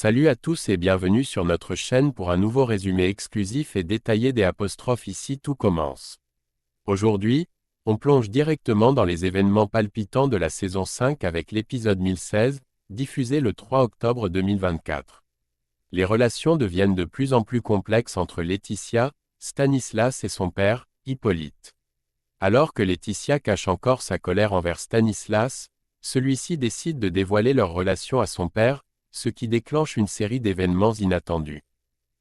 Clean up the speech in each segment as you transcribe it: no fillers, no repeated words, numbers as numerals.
Salut à tous et bienvenue sur notre chaîne pour un nouveau résumé exclusif et détaillé des apostrophes ici tout commence. Aujourd'hui, on plonge directement dans les événements palpitants de la saison 5 avec l'épisode 1016, diffusé le 3 octobre 2024. Les relations deviennent de plus en plus complexes entre Laetitia, Stanislas et son père, Hippolyte. Alors que Laetitia cache encore sa colère envers Stanislas, celui-ci décide de dévoiler leur relation à son père, ce qui déclenche une série d'événements inattendus.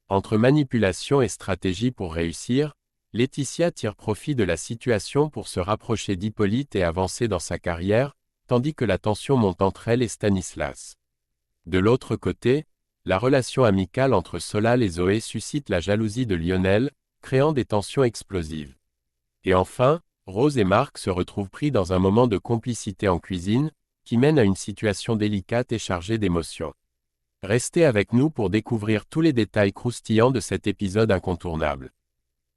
Entre manipulation et stratégie pour réussir, Laetitia tire profit de la situation pour se rapprocher d'Hippolyte et avancer dans sa carrière, tandis que la tension monte entre elle et Stanislas. De l'autre côté, la relation amicale entre Solal et Zoé suscite la jalousie de Lionel, créant des tensions explosives. Et enfin, Rose et Marc se retrouvent pris dans un moment de complicité en cuisine, qui mène à une situation délicate et chargée d'émotions. Restez avec nous pour découvrir tous les détails croustillants de cet épisode incontournable.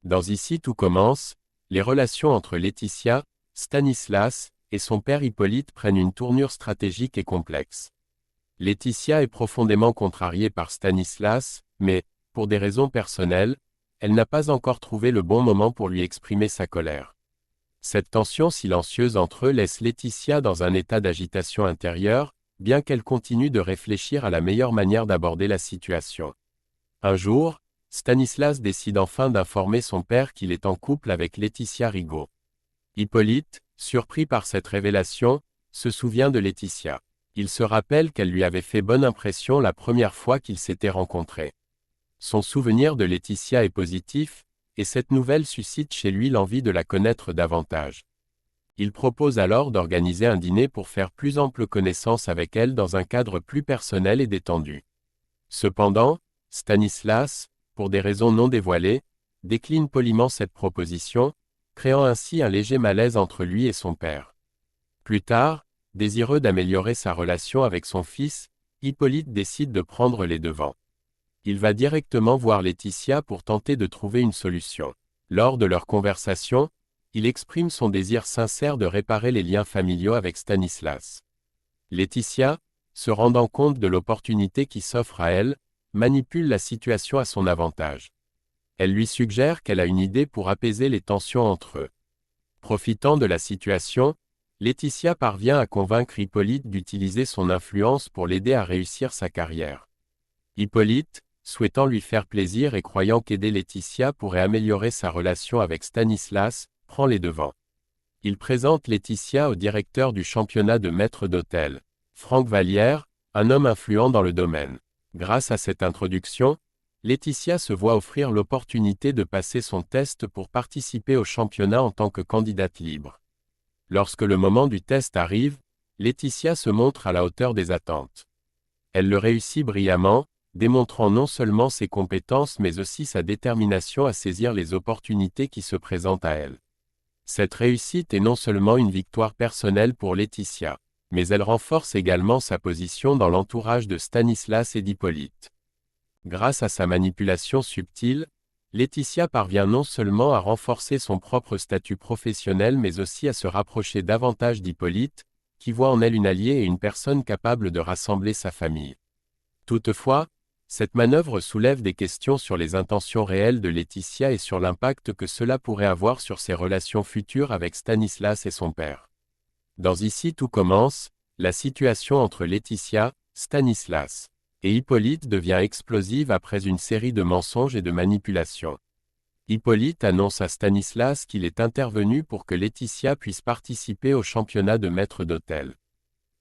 Dans Ici tout commence, les relations entre Laetitia, Stanislas et son père Hippolyte prennent une tournure stratégique et complexe. Laetitia est profondément contrariée par Stanislas, mais, pour des raisons personnelles, elle n'a pas encore trouvé le bon moment pour lui exprimer sa colère. Cette tension silencieuse entre eux laisse Laetitia dans un état d'agitation intérieure, bien qu'elle continue de réfléchir à la meilleure manière d'aborder la situation. Un jour, Stanislas décide enfin d'informer son père qu'il est en couple avec Laetitia Rigaud. Hippolyte, surpris par cette révélation, se souvient de Laetitia. Il se rappelle qu'elle lui avait fait bonne impression la première fois qu'ils s'étaient rencontrés. Son souvenir de Laetitia est positif, et cette nouvelle suscite chez lui l'envie de la connaître davantage. Il propose alors d'organiser un dîner pour faire plus ample connaissance avec elle dans un cadre plus personnel et détendu. Cependant, Stanislas, pour des raisons non dévoilées, décline poliment cette proposition, créant ainsi un léger malaise entre lui et son père. Plus tard, désireux d'améliorer sa relation avec son fils, Hippolyte décide de prendre les devants. Il va directement voir Laetitia pour tenter de trouver une solution. Lors de leur conversation, il exprime son désir sincère de réparer les liens familiaux avec Stanislas. Laetitia, se rendant compte de l'opportunité qui s'offre à elle, manipule la situation à son avantage. Elle lui suggère qu'elle a une idée pour apaiser les tensions entre eux. Profitant de la situation, Laetitia parvient à convaincre Hippolyte d'utiliser son influence pour l'aider à réussir sa carrière. Hippolyte, souhaitant lui faire plaisir et croyant qu'aider Laetitia pourrait améliorer sa relation avec Stanislas, prend les devants. Il présente Laetitia au directeur du championnat de maître d'hôtel, Franck Vallière, un homme influent dans le domaine. Grâce à cette introduction, Laetitia se voit offrir l'opportunité de passer son test pour participer au championnat en tant que candidate libre. Lorsque le moment du test arrive, Laetitia se montre à la hauteur des attentes. Elle le réussit brillamment, démontrant non seulement ses compétences mais aussi sa détermination à saisir les opportunités qui se présentent à elle. Cette réussite est non seulement une victoire personnelle pour Laetitia, mais elle renforce également sa position dans l'entourage de Stanislas et d'Hippolyte. Grâce à sa manipulation subtile, Laetitia parvient non seulement à renforcer son propre statut professionnel mais aussi à se rapprocher davantage d'Hippolyte, qui voit en elle une alliée et une personne capable de rassembler sa famille. Toutefois, cette manœuvre soulève des questions sur les intentions réelles de Laetitia et sur l'impact que cela pourrait avoir sur ses relations futures avec Stanislas et son père. Dans Ici tout commence, la situation entre Laetitia, Stanislas et Hippolyte devient explosive après une série de mensonges et de manipulations. Hippolyte annonce à Stanislas qu'il est intervenu pour que Laetitia puisse participer au championnat de maître d'hôtel.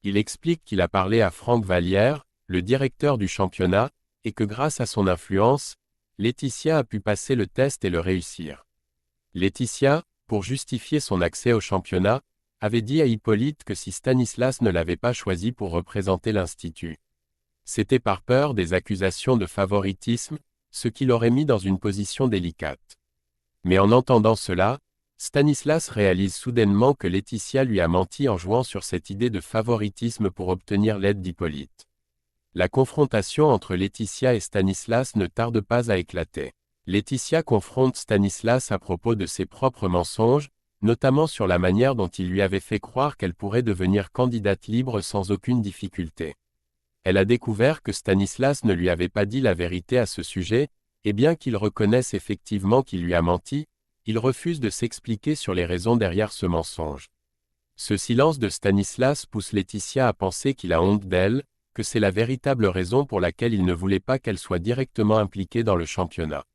Il explique qu'il a parlé à Franck Vallière, le directeur du championnat, et que grâce à son influence, Laetitia a pu passer le test et le réussir. Laetitia, pour justifier son accès au championnat, avait dit à Hippolyte que si Stanislas ne l'avait pas choisi pour représenter l'Institut, c'était par peur des accusations de favoritisme, ce qui l'aurait mis dans une position délicate. Mais en entendant cela, Stanislas réalise soudainement que Laetitia lui a menti en jouant sur cette idée de favoritisme pour obtenir l'aide d'Hippolyte. La confrontation entre Laetitia et Stanislas ne tarde pas à éclater. Laetitia confronte Stanislas à propos de ses propres mensonges, notamment sur la manière dont il lui avait fait croire qu'elle pourrait devenir candidate libre sans aucune difficulté. Elle a découvert que Stanislas ne lui avait pas dit la vérité à ce sujet, et bien qu'il reconnaisse effectivement qu'il lui a menti, il refuse de s'expliquer sur les raisons derrière ce mensonge. Ce silence de Stanislas pousse Laetitia à penser qu'il a honte d'elle, que c'est la véritable raison pour laquelle il ne voulait pas qu'elle soit directement impliquée dans le championnat.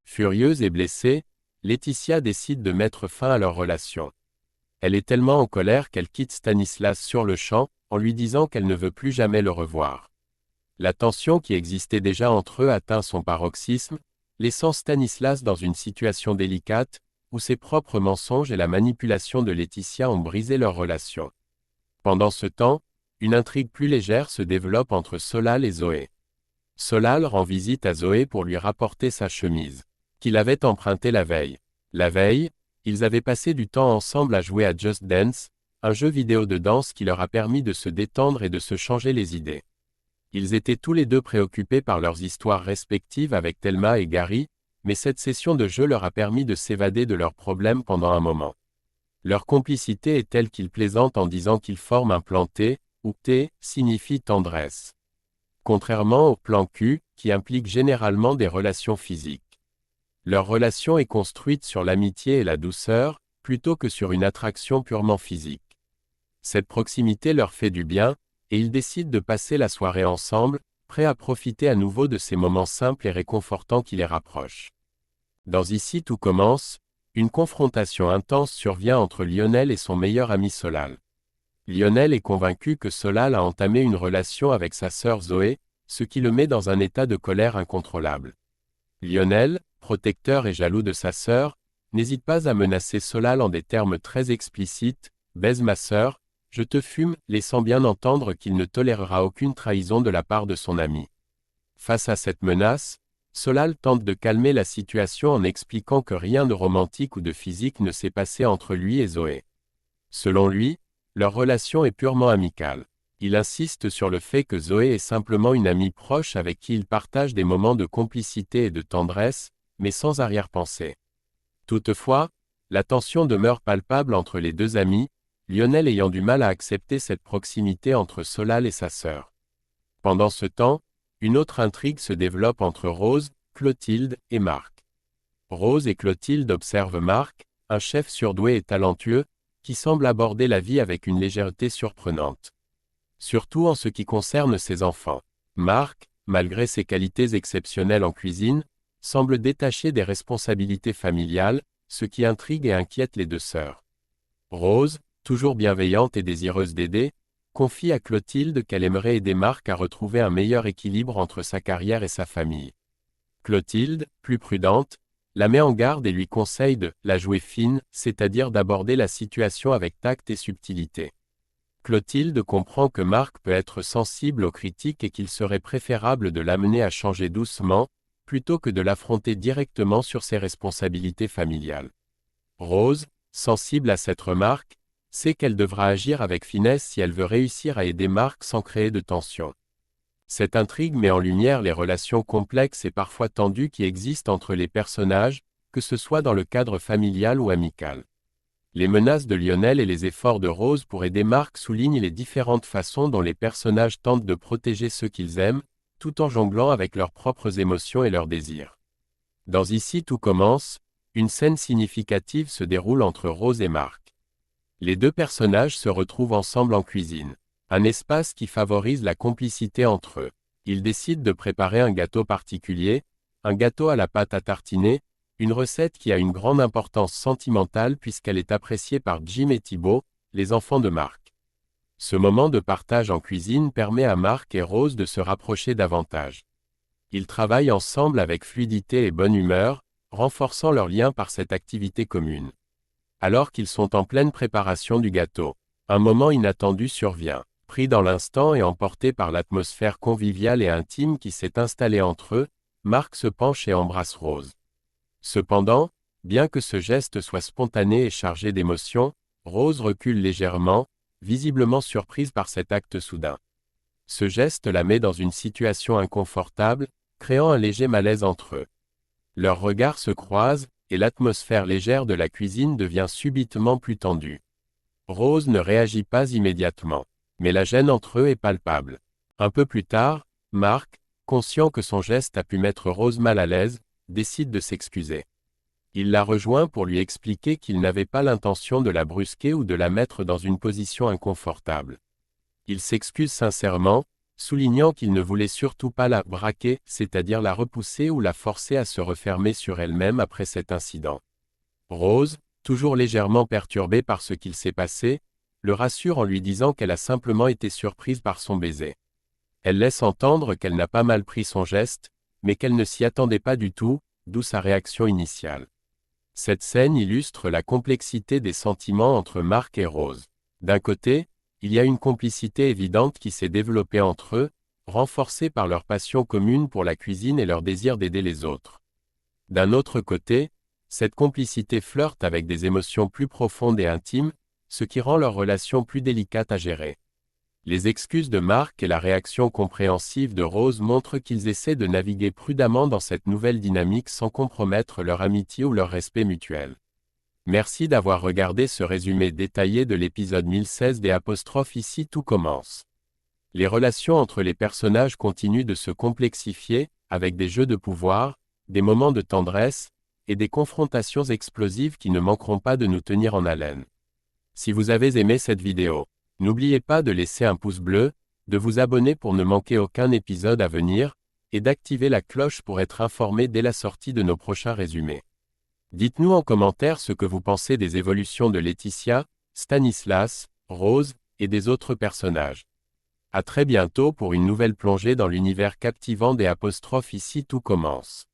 Furieuse et blessée, Laetitia décide de mettre fin à leur relation. Elle est tellement en colère qu'elle quitte Stanislas sur le champ, en lui disant qu'elle ne veut plus jamais le revoir. La tension qui existait déjà entre eux atteint son paroxysme, laissant Stanislas dans une situation délicate, où ses propres mensonges et la manipulation de Laetitia ont brisé leur relation. Pendant ce temps, une intrigue plus légère se développe entre Solal et Zoé. Solal rend visite à Zoé pour lui rapporter sa chemise, qu'il avait empruntée la veille. La veille, ils avaient passé du temps ensemble à jouer à Just Dance, un jeu vidéo de danse qui leur a permis de se détendre et de se changer les idées. Ils étaient tous les deux préoccupés par leurs histoires respectives avec Thelma et Gary, mais cette session de jeu leur a permis de s'évader de leurs problèmes pendant un moment. Leur complicité est telle qu'ils plaisantent en disant qu'ils forment un plan T, où T signifie tendresse. Contrairement au plan Q, qui implique généralement des relations physiques. Leur relation est construite sur l'amitié et la douceur, plutôt que sur une attraction purement physique. Cette proximité leur fait du bien, et ils décident de passer la soirée ensemble, prêts à profiter à nouveau de ces moments simples et réconfortants qui les rapprochent. Dans Ici tout commence, une confrontation intense survient entre Lionel et son meilleur ami Solal. Lionel est convaincu que Solal a entamé une relation avec sa sœur Zoé, ce qui le met dans un état de colère incontrôlable. Lionel, protecteur et jaloux de sa sœur, n'hésite pas à menacer Solal en des termes très explicites, « Baise ma sœur, je te fume », laissant bien entendre qu'il ne tolérera aucune trahison de la part de son ami. Face à cette menace, Solal tente de calmer la situation en expliquant que rien de romantique ou de physique ne s'est passé entre lui et Zoé. Selon lui, leur relation est purement amicale. Il insiste sur le fait que Zoé est simplement une amie proche avec qui il partage des moments de complicité et de tendresse, mais sans arrière-pensée. Toutefois, la tension demeure palpable entre les deux amis, Lionel ayant du mal à accepter cette proximité entre Solal et sa sœur. Pendant ce temps, une autre intrigue se développe entre Rose, Clotilde et Marc. Rose et Clotilde observent Marc, un chef surdoué et talentueux, qui semble aborder la vie avec une légèreté surprenante. Surtout en ce qui concerne ses enfants. Marc, malgré ses qualités exceptionnelles en cuisine, semble détaché des responsabilités familiales, ce qui intrigue et inquiète les deux sœurs. Rose, toujours bienveillante et désireuse d'aider, confie à Clotilde qu'elle aimerait aider Marc à retrouver un meilleur équilibre entre sa carrière et sa famille. Clotilde, plus prudente, la met en garde et lui conseille de la jouer fine, c'est-à-dire d'aborder la situation avec tact et subtilité. Clotilde comprend que Marc peut être sensible aux critiques et qu'il serait préférable de l'amener à changer doucement, plutôt que de l'affronter directement sur ses responsabilités familiales. Rose, sensible à cette remarque, sait qu'elle devra agir avec finesse si elle veut réussir à aider Marc sans créer de tension. Cette intrigue met en lumière les relations complexes et parfois tendues qui existent entre les personnages, que ce soit dans le cadre familial ou amical. Les menaces de Lionel et les efforts de Rose pour aider Marc soulignent les différentes façons dont les personnages tentent de protéger ceux qu'ils aiment, tout en jonglant avec leurs propres émotions et leurs désirs. Dans Ici tout commence, une scène significative se déroule entre Rose et Marc. Les deux personnages se retrouvent ensemble en cuisine, un espace qui favorise la complicité entre eux. Ils décident de préparer un gâteau particulier, un gâteau à la pâte à tartiner, une recette qui a une grande importance sentimentale puisqu'elle est appréciée par Jim et Thibaut, les enfants de Marc. Ce moment de partage en cuisine permet à Marc et Rose de se rapprocher davantage. Ils travaillent ensemble avec fluidité et bonne humeur, renforçant leur lien par cette activité commune. Alors qu'ils sont en pleine préparation du gâteau, un moment inattendu survient. Pris dans l'instant et emporté par l'atmosphère conviviale et intime qui s'est installée entre eux, Marc se penche et embrasse Rose. Cependant, bien que ce geste soit spontané et chargé d'émotion, Rose recule légèrement, visiblement surprise par cet acte soudain. Ce geste la met dans une situation inconfortable, créant un léger malaise entre eux. Leurs regards se croisent, et l'atmosphère légère de la cuisine devient subitement plus tendue. Rose ne réagit pas immédiatement, mais la gêne entre eux est palpable. Un peu plus tard, Mark, conscient que son geste a pu mettre Rose mal à l'aise, décide de s'excuser. Il la rejoint pour lui expliquer qu'il n'avait pas l'intention de la brusquer ou de la mettre dans une position inconfortable. Il s'excuse sincèrement, soulignant qu'il ne voulait surtout pas la braquer, c'est-à-dire la repousser ou la forcer à se refermer sur elle-même après cet incident. Rose, toujours légèrement perturbée par ce qu'il s'est passé, le rassure en lui disant qu'elle a simplement été surprise par son baiser. Elle laisse entendre qu'elle n'a pas mal pris son geste, mais qu'elle ne s'y attendait pas du tout, d'où sa réaction initiale. Cette scène illustre la complexité des sentiments entre Mark et Rose. D'un côté, il y a une complicité évidente qui s'est développée entre eux, renforcée par leur passion commune pour la cuisine et leur désir d'aider les autres. D'un autre côté, cette complicité flirte avec des émotions plus profondes et intimes, ce qui rend leur relation plus délicate à gérer. Les excuses de Mark et la réaction compréhensive de Rose montrent qu'ils essaient de naviguer prudemment dans cette nouvelle dynamique sans compromettre leur amitié ou leur respect mutuel. Merci d'avoir regardé ce résumé détaillé de l'épisode 1016 des apostrophes Ici tout commence. Les relations entre les personnages continuent de se complexifier, avec des jeux de pouvoir, des moments de tendresse, et des confrontations explosives qui ne manqueront pas de nous tenir en haleine. Si vous avez aimé cette vidéo, n'oubliez pas de laisser un pouce bleu, de vous abonner pour ne manquer aucun épisode à venir, et d'activer la cloche pour être informé dès la sortie de nos prochains résumés. Dites-nous en commentaire ce que vous pensez des évolutions de Laetitia, Stanislas, Rose, et des autres personnages. À très bientôt pour une nouvelle plongée dans l'univers captivant des apostrophes Ici tout commence.